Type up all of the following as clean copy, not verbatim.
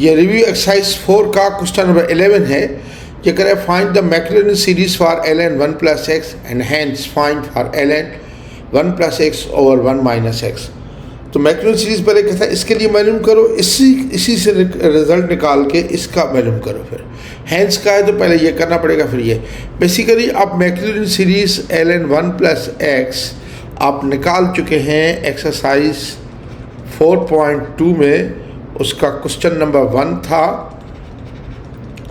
ये review exercise 4 का question number 11 है। ये करें find the Maclaurin series for ln 1 plus x and hence find for ln 1 plus एक्स ओवर 1 माइनस एक्स। तो मैक्लॉरिन सीरीज पहले कहता है इसके लिए मालूम करो, इसी से रिजल्ट निकाल के इसका मालूम करो। फिर हैंस का है तो पहले ये करना पड़ेगा, फिर ये बेसिकली आप Maclaurin series ln 1 plus x आप निकाल चुके हैं एक्सरसाइज 4.2 में। उसका क्वेश्चन नंबर 1 था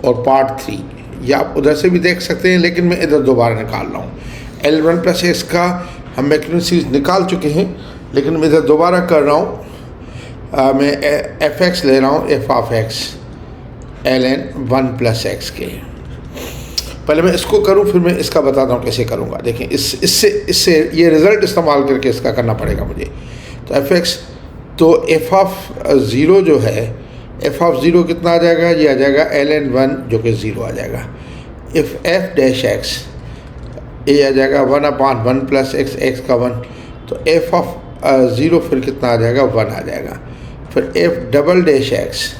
और पार्ट 3, या आप उधर से भी देख सकते हैं, लेकिन मैं इधर दोबारा निकाल रहा हूँ। ln 1 प्लस एक्स का हम मैक्लॉरिन सीरीज निकाल चुके हैं, लेकिन मैं इधर दोबारा कर रहा हूँ। मैं एफ एक्स ले रहा हूँ, F of x ln 1 plus x के। पहले मैं इसको करूँ, फिर मैं इसका बताता हूँ कैसे करूँगा। देखें इससे ये रिज़ल्ट इस्तेमाल करके इसका करना पड़ेगा मुझे। तो एफ एक्स, तो एफ ऑफ ज़ीरो जो है, एफ ऑफ ज़ीरो कितना आ जाएगा, ये आ जाएगा ln 1 जो कि ज़ीरो आ जाएगा। इफ़ एफ डैश एक्स, ये आ जाएगा 1/1 प्लस एक्स, एक्स का 1, तो एफ ऑफ ज़ीरो फिर कितना आ जाएगा, 1 आ जाएगा। फिर एफ डबल डैश एक्स,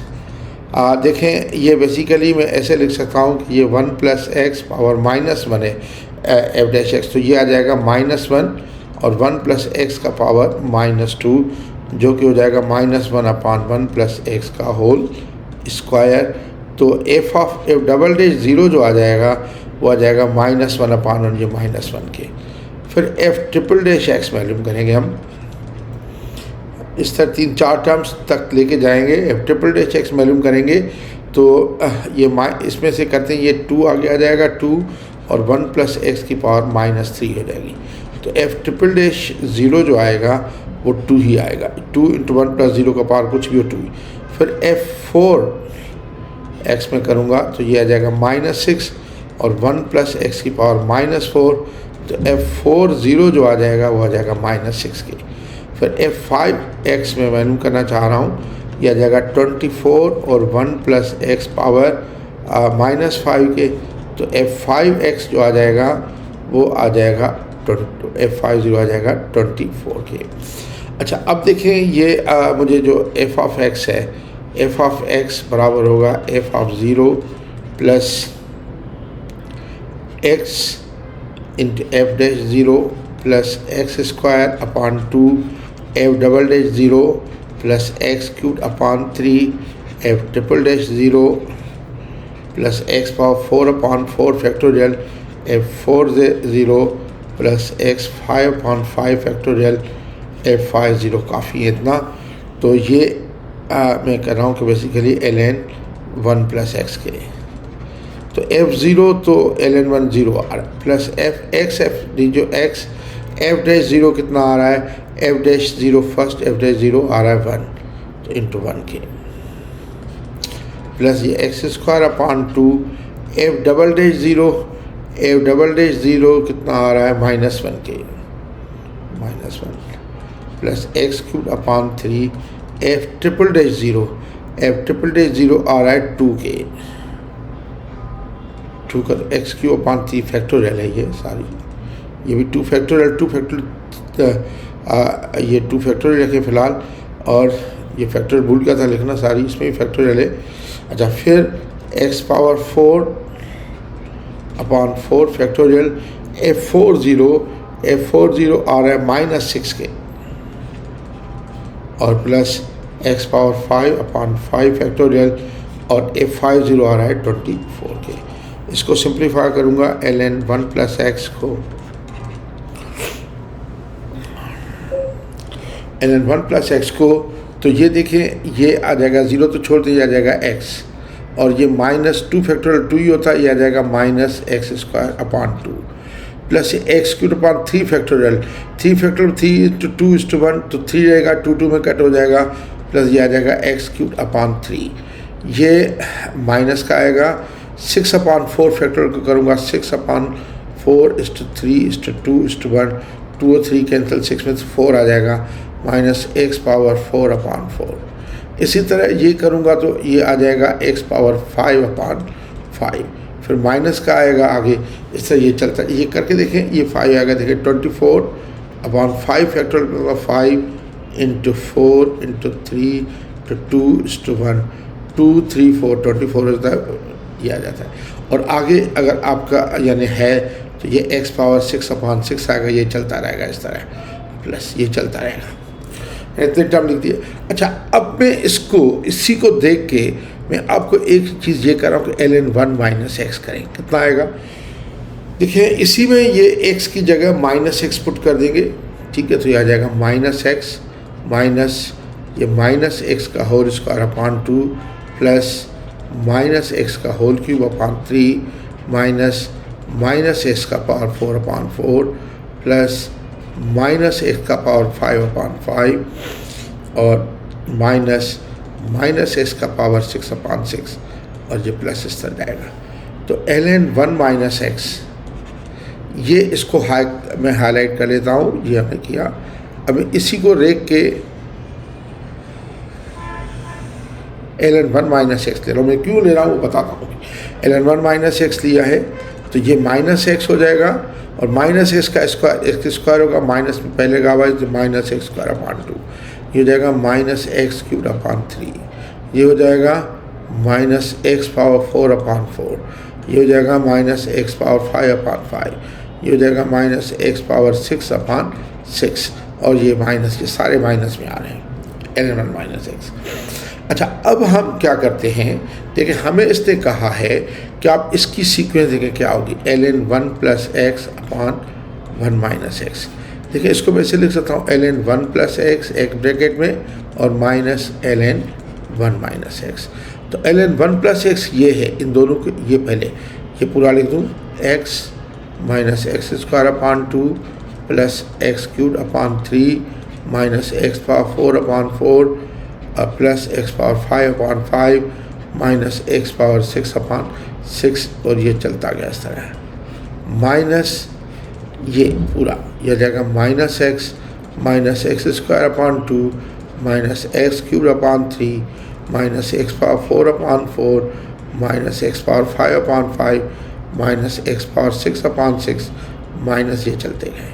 देखें ये बेसिकली मैं ऐसे लिख सकता हूँ कि ये 1 प्लस एक्स पावर -1 है एफ डैश एक्स, तो ये आ जाएगा -1 और 1 प्लस एक्स का पावर -2 जो कि हो जाएगा -1/1 प्लस एक्स का होल स्क्वायर। तो F of F double dash zero जो आ जाएगा वो आ जाएगा -1/1, ये -1 के। फिर एफ ट्रिपल डैश एक्स मालूम करेंगे हम, इस तरह 3-4 टर्म्स तक लेके जाएंगे। एफ ट्रिपल डैश एक्स मालूम करेंगे तो ये इसमें से करते हैं, ये 2 आगे आ जाएगा 2 और 1 प्लस एक्स की पावर -3 हो जाएगी। तो एफ ट्रिपल डैश ज़ीरो जो आएगा वो 2 ही आएगा, 2 × 1 प्लस ज़ीरो का पावर कुछ भी हो 2 ही। फिर f4 एक्स में करूँगा तो ये आ जाएगा -6 और 1 प्लस एक्स की पावर -4, तो f4 ज़ीरो जो आ जाएगा वो आ जाएगा -6 के। फिर f5 एक्स में मालूम करना चाह रहा हूँ, ये आ जाएगा 24 और 1 प्लस एक्स पावर -5 के, तो f5 एक्स जो आ जाएगा वो आ जाएगा f5 ज़ीरो आ जाएगा 24 के। अच्छा, अब देखें ये मुझे जो एफ ऑफ एक्स है, एफ ऑफ एक्स बराबर होगा F of zero plus x into F dash zero plus x square upon 2 f double dash zero plus x cube upon 3 f triple dash zero plus x power 4/4 factorial F 4 zero plus x 5/5 factorial f5 zero काफ़ी है इतना। तो ये मैं कर रहा हूँ कि बेसिकली ln 1 प्लस एक्स के, तो f0 तो ln 1 ज़ीरो आ रहा है plus f x f d जो एक्स एफ डैश ज़ीरो कितना आ रहा है, f dash zero first f dash zero आ रहा है 1, तो इंटू 1 के प्लस ये x square upon 2 f double dash zero, f double dash zero कितना आ रहा है -1 के, -1 plus x cube upon 3 f triple dash zero, f triple dash zero आ रहा है 2 के, 2 का एक्स क्यूब अपॉन 3 फैक्टोरियल है ये सारी, ये भी 2 फैक्टोरियल ये 2 फैक्टोरियल रखे फ़िलहाल, और ये फैक्टोरियल भूल गया था लिखना, सारी इसमें भी फैक्टोरियल है। अच्छा, फिर x power 4/4 factorial f4 zero आ रहा है -6 के, और प्लस एक्स पावर 5/5 फैक्टोरियल और f5 ज़ीरो आ रहा है 24 के। इसको सिंप्लीफाई करूँगा ln 1 प्लस एक्स को, ln 1 प्लस एक्स को, तो ये देखें ये आ जाएगा ज़ीरो तो छोड़ दीजिए, आ जाएगा x, और ये -2 फैक्टोरियल 2 ही होता है, ये आ जाएगा -x square upon 2 plus x cube upon 3 factorial, 3 factorial 3 × 2 = 1, तो 3 रहेगा, 2 में कट हो जाएगा, प्लस ये आ जाएगा एक्स क्यूब अपॉन 3, ये माइनस का आएगा। 6/4 फैक्टोरियल को करूँगा 6/4 = 3 = 2 = 1, 2 और 3 कैंसिल, 6 में 4 आ जाएगा, -x पावर 4/4। इसी तरह ये करूँगा तो ये आ जाएगा x पावर 5/5, फिर माइनस का आएगा आगे, इस तरह ये चलता है। ये करके देखें, ये 5 आएगा, देखें 24/5 फैक्टोरियल 5 × 4 × 3 × 2 = 1, 2 3 4 24 होता है, ये आ जाता है। और आगे अगर आपका यानी है तो ये x पावर 6/6 आएगा, ये चलता रहेगा इस तरह, प्लस ये चलता रहेगा। इतने टर्म लिख दिए। अच्छा, अब मैं इसी को देख के मैं आपको एक चीज़ ये कर रहा हूँ कि ln1 माइनस एक्स करें, कितना आएगा। देखिए इसी में ये x की जगह -x पुट कर देंगे, ठीक है, तो ये आ जाएगा -x माइनस ये -x का whole square upon 2 plus -x का whole cube upon 3 minus -x का पावर 4/4 प्लस -x का पावर 5/5 और माइनस x का पावर 6/6 और ये प्लस इस तरह जाएगा। तो ln1 माइनस एक्स, ये इसको मैं हाईलाइट कर लेता हूँ, ये हमने किया। अब इसी को रेख के ln1 माइनस एक्स ले रहा हूँ, मैं क्यों ले रहा हूँ वो बताता हूँ। ln1 माइनस एक्स लिया है तो ये -x हो जाएगा और -x का स्क्वायर होगा, माइनस में पहले का आवाज तो -x²/2, ये हो जाएगा -x³/3, ये हो जाएगा -x⁴/4, ये हो जाएगा -x⁵/5, ये हो जाएगा -x⁶/6 और ये माइनस, ये सारे माइनस में आ रहे हैं ln1 माइनस एक्स। अच्छा, अब हम क्या करते हैं, देखिए हमें इसने कहा है कि आप इसकी सीक्वेंस देखें क्या होगी, ln1 plus x upon 1 minus x. देखिए इसको मैं ऐसे लिख सकता हूँ ln1 प्लस एक्स एक ब्रैकेट में और माइनस ln1 माइनस एक्स। तो ln1 प्लस एक्स ये है, इन दोनों के ये पहले ये पूरा लिख दूँ, x minus x² 2 plus x³ 3 minus x⁴/4 plus x⁵/5 minus x⁶/6 और ये चलता गया इस तरह, माइनस ये पूरा यह जाएगा -x minus x² 2 minus x³ 3 minus x⁴/4 minus x⁵/5 minus x⁶/6 minus ये चलते गए।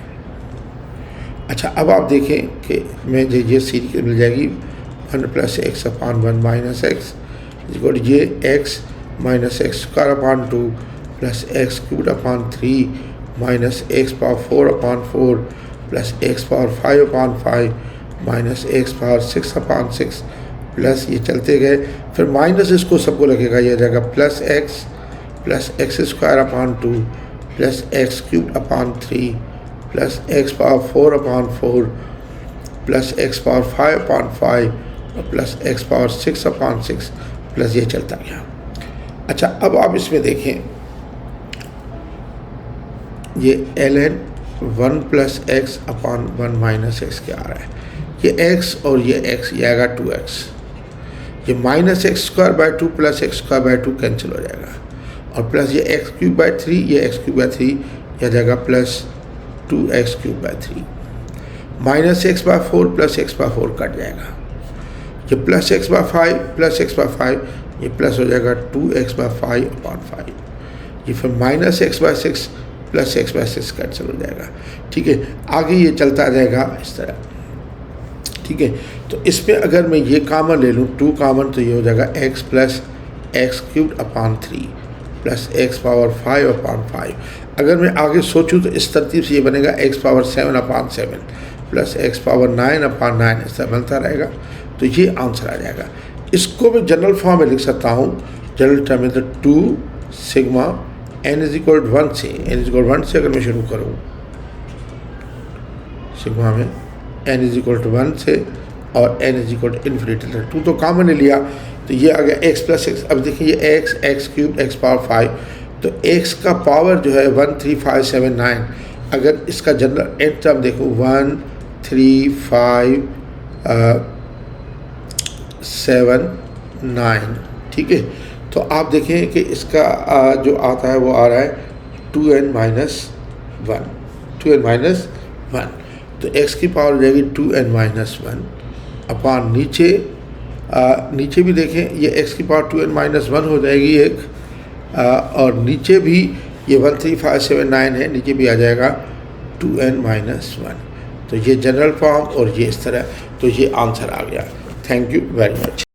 अच्छा, अब आप देखें कि मैं ये सीरीज मिल जाएगी 1 + x/1 माइनस एक्स ये x minus x² 2 plus x³ 3 minus x⁴/4 plus x⁵/5 minus x⁶/6 plus ये चलते गए, फिर माइनस इसको सबको लगेगा, ये जाएगा plus x plus x² 2 plus x³ 3 plus x⁴/4 plus x⁵/5 plus x⁶/6 plus ये चलता गया। अच्छा, अब आप इसमें देखें ये ln1 plus x upon 1 minus x क्या आ रहा है, ये x और ये x, ये आएगा 2x, ये -x² 2 प्लस x² 2 कैंसिल हो जाएगा और प्लस ये x³ 3, ये x³ 3 यह जाएगा plus 2x³ 3 -x/4 plus x/4 cut जाएगा, ये प्लस x/5 प्लस x/5 ये प्लस हो जाएगा 2x/5/5, ये फिर -x/6 प्लस x/6 कैंसिल हो जाएगा। ठीक है, आगे ये चलता जाएगा इस तरह। ठीक है, तो इसमें अगर मैं ये कॉमन ले लूँ 2 कॉमन तो ये हो जाएगा x plus x³ 3 plus x⁵5/5। अगर मैं आगे सोचूं तो इस तरतीब से ये बनेगा x⁷/7 प्लस x⁹/9 ऐसा बनता रहेगा, तो ये आंसर आ जाएगा। इसको मैं जनरल फॉर्म में लिख सकता हूँ, जनरल टर्म में तो 2 सिग्मा n = 1 से अगर मैं शुरू करूँ सिग्मा में n = 1 से और n = 2 तो कॉमन लिया तो ये आ गया x प्लस x। अब देखिए ये x³ x⁵, तो x का पावर जो है 1 3 5 7 9, अगर इसका जनरल एंड टर्म देखो 1 3 5 7 9, ठीक है, तो आप देखें कि इसका जो आता है वो आ रहा है 2n - 1, तो x की पावर हो जाएगी 2n - 1 अपॉन नीचे भी देखें ये x की पावर 2n - 1 हो जाएगी एक, और नीचे भी ये 1 3 5 7 9 है, नीचे भी आ जाएगा 2n - 1, तो ये जनरल फॉर्म और ये इस तरह, तो ये आंसर आ गया। Thank you very much.